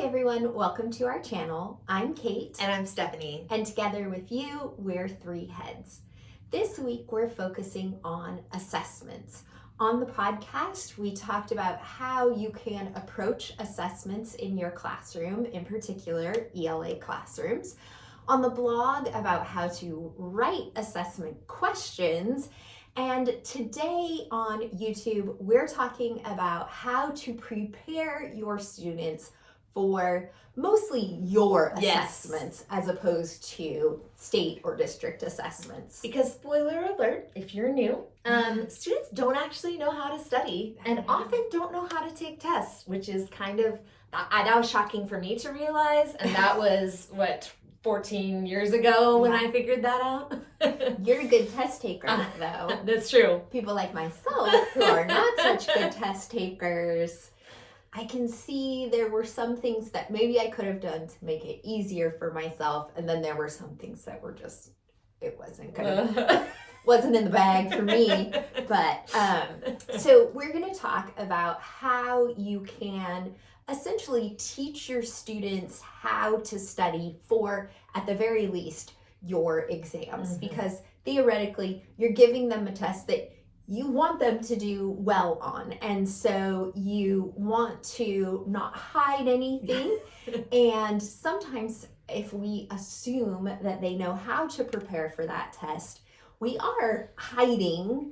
everyone, welcome to our channel. I'm Kate. And I'm Stephanie. And together with you, we're Three Heads. This week, we're focusing on assessments. On the podcast, we talked about how you can approach assessments in your classroom, in particular, ELA classrooms. On the blog, about how to write assessment questions. And today on YouTube, we're talking about how to prepare your students for mostly your assessments as opposed to state or district assessments. Because spoiler alert, if you're new, students don't actually know how to study and often don't know how to take tests, which is kind of, that was shocking for me to realize. And that was, 14 years ago when I figured that out. You're a good test taker, though. That's true. People like myself who are not such good test takers, I can see there were some things that maybe I could have done to make it easier for myself, and then there were some things that were just, it wasn't in the bag for me. But so we're going to talk about how you can essentially teach your students how to study for, at the very least, your exams. Because theoretically, you're giving them a test that you want them to do well on. And so you want to not hide anything. And sometimes if we assume that they know how to prepare for that test, we are hiding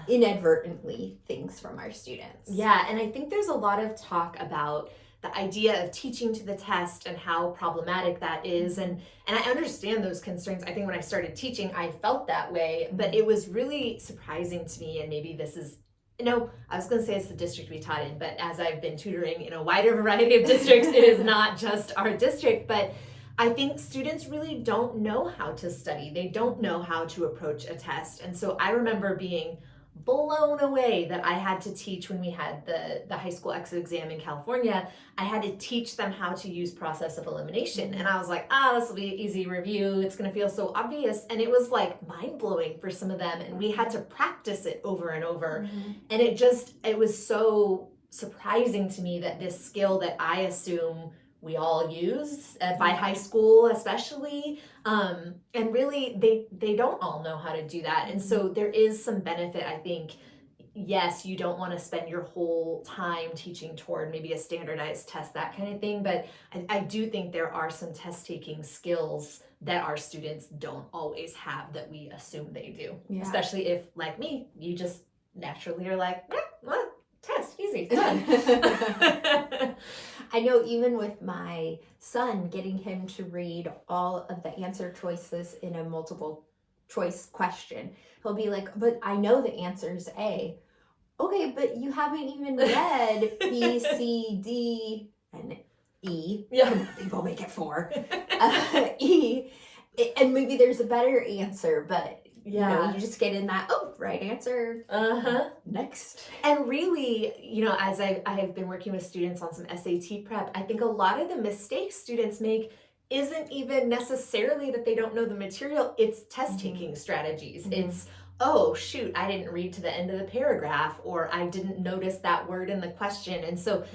inadvertently things from our students. Yeah, and I think there's a lot of talk about the idea of teaching to the test and how problematic that is. And I understand those concerns. I think when I started teaching, I felt that way, but it was really surprising to me. And maybe this is, I was going to say it's the district we taught in, but as I've been tutoring in a wider variety of districts, it is not just our district. But I think students really don't know how to study. They don't know how to approach a test. And so I remember being blown away that I had to teach when we had the high school exit exam in California. I had to teach them how to use process of elimination. And I was like, this will be an easy review. It's going to feel so obvious. And it was like mind blowing for some of them. And we had to practice it over and over. And it was so surprising to me that this skill that I assume we all use by high school especially, and really they don't all know how to do that. And so there is some benefit, I think. Yes, you don't want to spend your whole time teaching toward maybe a standardized test, that kind of thing, but I do think there are some test taking skills that our students don't always have that we assume they do, especially if, like me, you just naturally are like, test, easy, done. I know even with my son, getting him to read all of the answer choices in a multiple choice question, he'll be like, but I know the answer is A. Okay, but you haven't even read B, C, D, and E. Yeah. People make it 4. E. And maybe there's a better answer, but you just get in that, right answer. Next. And really, as I have been working with students on some SAT prep, I think a lot of the mistakes students make isn't even necessarily that they don't know the material, it's test taking strategies. It's, I didn't read to the end of the paragraph, or I didn't notice that word in the question. And so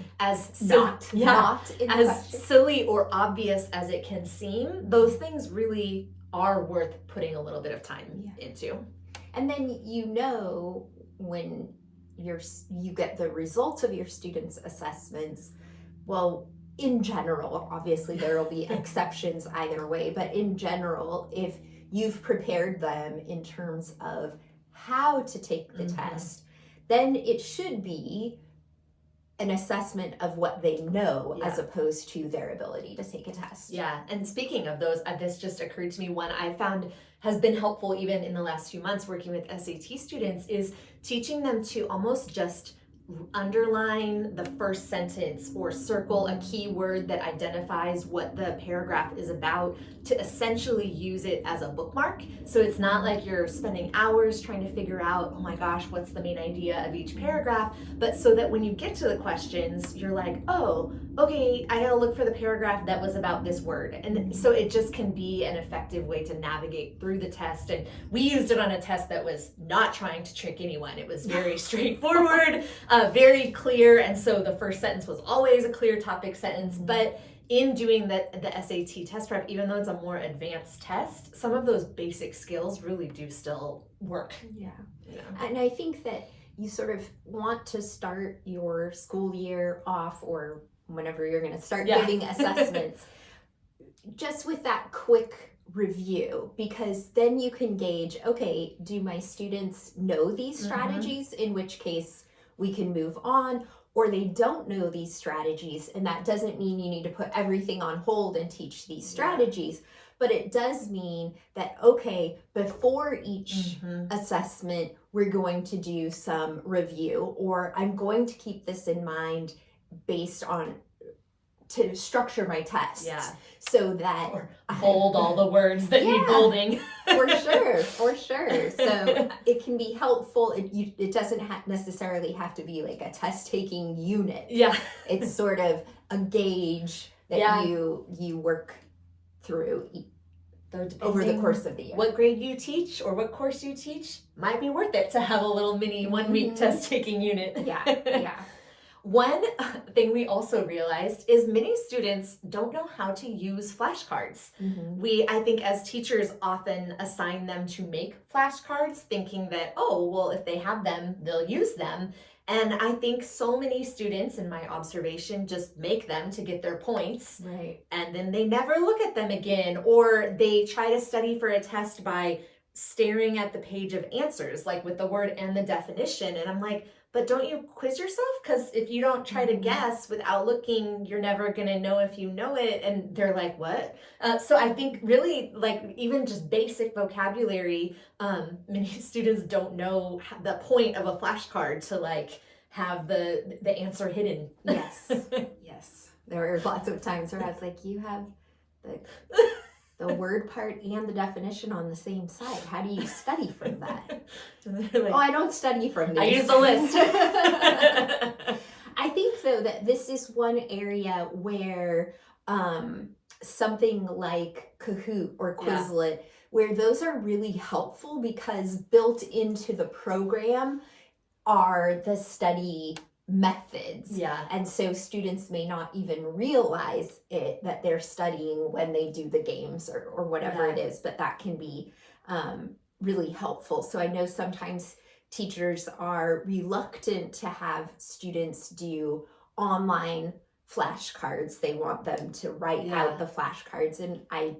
silly or obvious as it can seem, those things really are worth putting a little bit of time into. And then when you get the results of your students' assessments, well, in general, obviously there will be exceptions either way, but in general, if you've prepared them in terms of how to take the test, then it should be an assessment of what they know as opposed to their ability to take a test. Yeah, and speaking of those, this just occurred to me, one I found has been helpful even in the last few months working with SAT students is teaching them to almost just underline the first sentence or circle a key word that identifies what the paragraph is about to essentially use it as a bookmark. So it's not like you're spending hours trying to figure out, oh my gosh, what's the main idea of each paragraph, but so that when you get to the questions, you're like, oh, okay, I gotta look for the paragraph that was about this word. And so it just can be an effective way to navigate through the test. And we used it on a test that was not trying to trick anyone. It was very straightforward, very clear. And so the first sentence was always a clear topic sentence, but in doing the SAT test prep, even though it's a more advanced test, some of those basic skills really do still work. Yeah. And I think that you sort of want to start your school year off, or whenever you're going to start giving assessments, just with that quick review, because then you can gauge, okay, do my students know these strategies, in which case we can move on, or they don't know these strategies, and that doesn't mean you need to put everything on hold and teach these strategies, but it does mean that, okay, before each assessment, we're going to do some review, or I'm going to keep this in mind based on to structure my tests. So that or bold all the words that need bolding. For sure. So it can be helpful. It doesn't necessarily have to be like a test taking unit. It's sort of a gauge that you work through over the course of the year. What grade you teach or what course you teach might be worth it to have a little mini 1 week test taking unit. One thing we also realized is many students don't know how to use flashcards. I think as teachers often assign them to make flashcards thinking that, oh, well, if they have them, they'll use them. And I think so many students, in my observation, just make them to get their points. And then they never look at them again, or they try to study for a test by staring at the page of answers, like with the word and the definition. And I'm like, but don't you quiz yourself? Because if you don't try to guess without looking, you're never going to know if you know it. And they're like, what? So I think really, like, even just basic vocabulary, many students don't know the point of a flashcard to like have the answer hidden. Yes. There were lots of times where I was like, you have the word part and the definition on the same side. How do you study from that? Like, I don't study from these. I use the list. I think, though, that this is one area where something like Kahoot or Quizlet, where those are really helpful, because built into the program are the study methods. And so students may not even realize that they're studying when they do the games or whatever it is, but that can be really helpful. So I know sometimes teachers are reluctant to have students do online flashcards. They want them to write out the flashcards, and I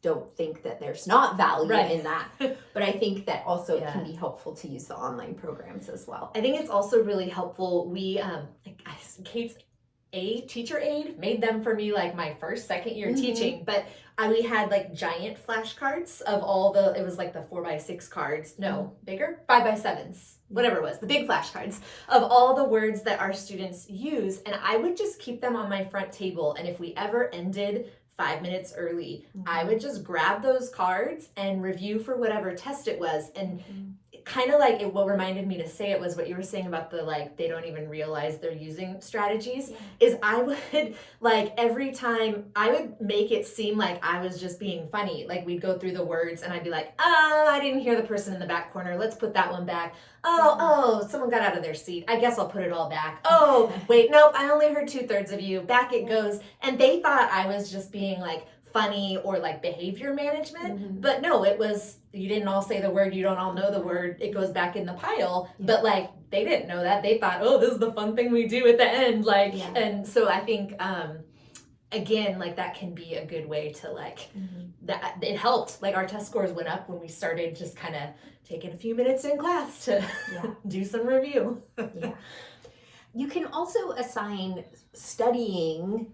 don't think that there's not value in that, but I think that also it can be helpful to use the online programs as well. I think it's also really helpful. We Kate's teacher aide made them for me like my second year teaching, but we had like giant flashcards of it was like the 4x6 cards, bigger, 5x7s, whatever it was, the big flashcards of all the words that our students use, and I would just keep them on my front table, and if we ever ended 5 minutes early, I would just grab those cards and review for whatever test it was. And kind of like what reminded me to say it was what you were saying about the they don't even realize they're using strategies, is I would every time I would make it seem like I was just being funny. Like we'd go through the words and I'd be like, I didn't hear the person in the back corner. Let's put that one back. Oh, someone got out of their seat. I guess I'll put it all back. Oh, wait, nope, I only heard 2/3 of you. Back it goes. And they thought I was just being funny or behavior management, but no, it was, you didn't all say the word, you don't all know the word, it goes back in the pile, but they didn't know that. They thought, oh, this is the fun thing we do at the end, and so I think again, that can be a good way to that it helped. Our test scores went up when we started just kind of taking a few minutes in class to do some review. You can also assign studying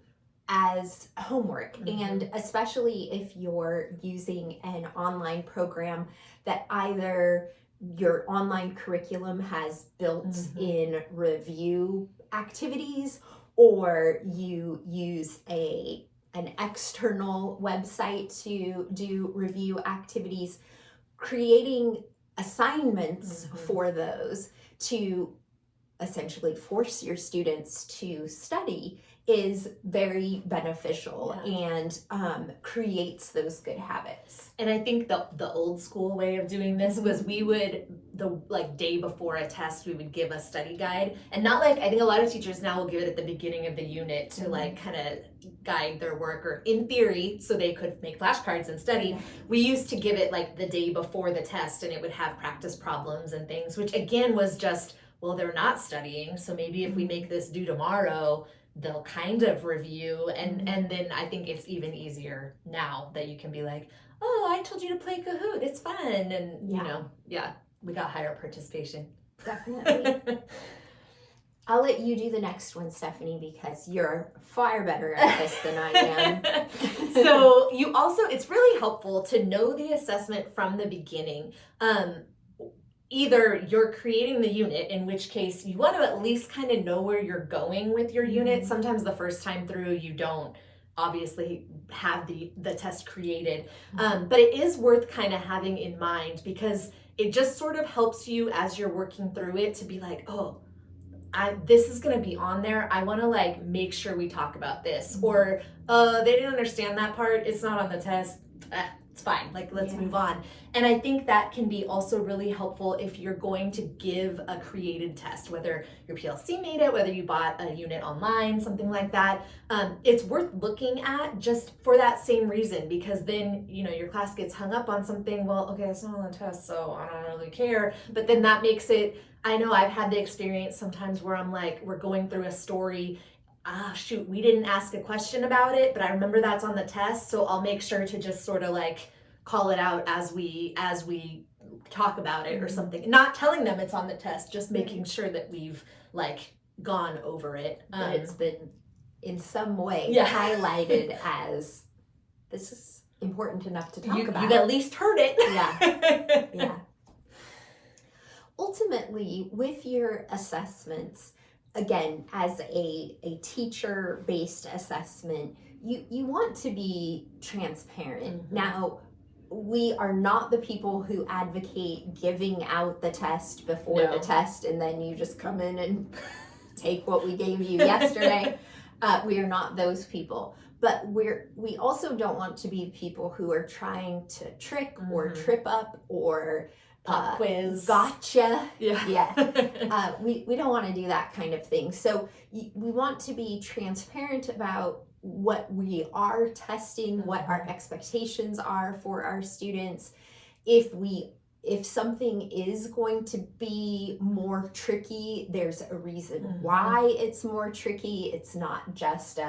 as homework, and especially if you're using an online program that either your online curriculum has built in review activities, or you use an external website to do review activities, creating assignments for those to essentially force your students to study is very beneficial and creates those good habits. And I think the old school way of doing this was we would the like day before a test, we would give a study guide, and not like, I think a lot of teachers now will give it at the beginning of the unit to like kind of guide their work, or in theory, so they could make flashcards and study. We used to give it like the day before the test, and it would have practice problems and things, which again was just, well, they're not studying, so maybe if we make this due tomorrow, they'll kind of review, and then I think it's even easier now that you can be like, oh, I told you to play Kahoot, it's fun, and you know, we got higher participation. Definitely. I'll let you do the next one, Stephanie, because you're far better at this than I am. So you also, it's really helpful to know the assessment from the beginning. Either you're creating the unit, in which case you want to at least kind of know where you're going with your unit. Sometimes the first time through you don't obviously have the test created, but it is worth kind of having in mind, because it just sort of helps you as you're working through it to be like, oh, this is going to be on there. I want to like make sure we talk about this, or they didn't understand that part. It's not on the test. It's fine. Like, let's move on. And I think that can be also really helpful if you're going to give a created test, whether your PLC made it, whether you bought a unit online, something like that. It's worth looking at just for that same reason, because then, you know, your class gets hung up on something. Well, okay, it's not on the test, so I don't really care. But then that makes it, I know I've had the experience sometimes where I'm like, we're going through a story, shoot, we didn't ask a question about it, but I remember that's on the test, so I'll make sure to just sort of like call it out as we talk about it or something. Not telling them it's on the test, just making sure that we've like gone over it. That it's been in some way highlighted as, this is important enough to talk about. You've at least heard it. Yeah. Ultimately, with your assessments, again, as a teacher-based assessment, you want to be transparent. Now, we are not the people who advocate giving out the test before the test, and then you just come in and take what we gave you yesterday. We are not those people. But we also don't want to be people who are trying to trick or trip up or pop quiz. Gotcha. Yeah. We don't want to do that kind of thing. So we want to be transparent about what we are testing, what our expectations are for our students. If something is going to be more tricky, there's a reason why it's more tricky. It's not just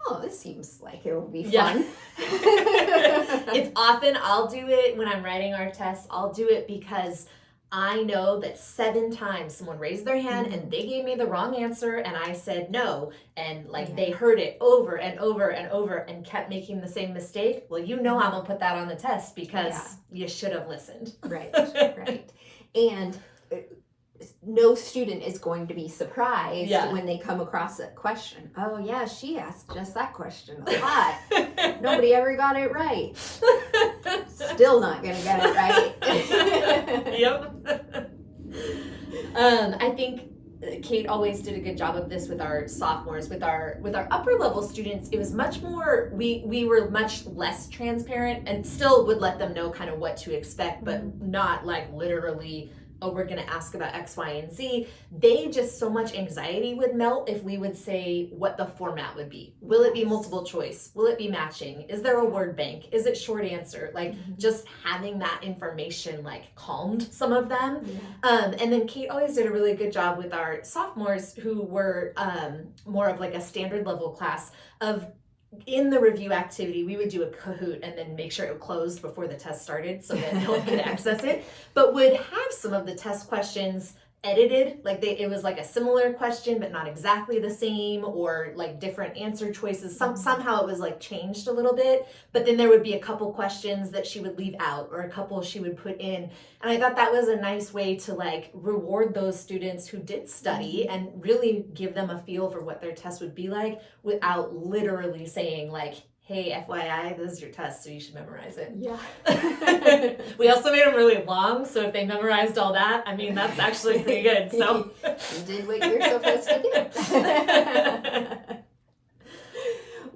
oh, this seems like it will be fun. It's often, I'll do it when I'm writing our tests, I'll do it because I know that 7 times someone raised their hand and they gave me the wrong answer and I said no, and like they heard it over and over and over and kept making the same mistake. Well, you know I'm gonna put that on the test because you should have listened. Right. And no student is going to be surprised when they come across a question. Oh yeah, she asked just that question a lot. Nobody ever got it right. Still not gonna get it right. Yep. I think Kate always did a good job of this with our sophomores. With our upper level students, it was much more, we were much less transparent and still would let them know kind of what to expect, but not like literally, oh, we're going to ask about X, Y, and Z. They just, so much anxiety would melt if we would say what the format would be. Will it be multiple choice? Will it be matching? Is there a word bank? Is it short answer? Like just having that information like calmed some of them. And then Kate always did a really good job with our sophomores who were more of like a standard level class of, in the review activity, we would do a Kahoot and then make sure it closed before the test started so that no one could access it, but would have some of the test questions edited, like it was like a similar question but not exactly the same, or like different answer choices. Somehow it was like changed a little bit, but then there would be a couple questions that she would leave out or a couple she would put in, and I thought that was a nice way to like reward those students who did study and really give them a feel for what their test would be like without literally saying like, hey, FYI, this is your test, so you should memorize it. We also made them really long, so if they memorized all that, I mean, that's actually pretty good. So you did what you're supposed to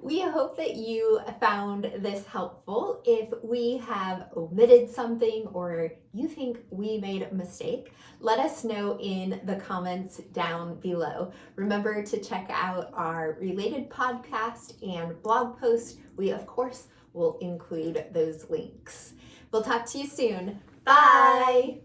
do. We hope that you found this helpful. If we have omitted something or you think we made a mistake, let us know in the comments down below. Remember to check out our related podcast and blog post. We, of course, will include those links. We'll talk to you soon. Bye!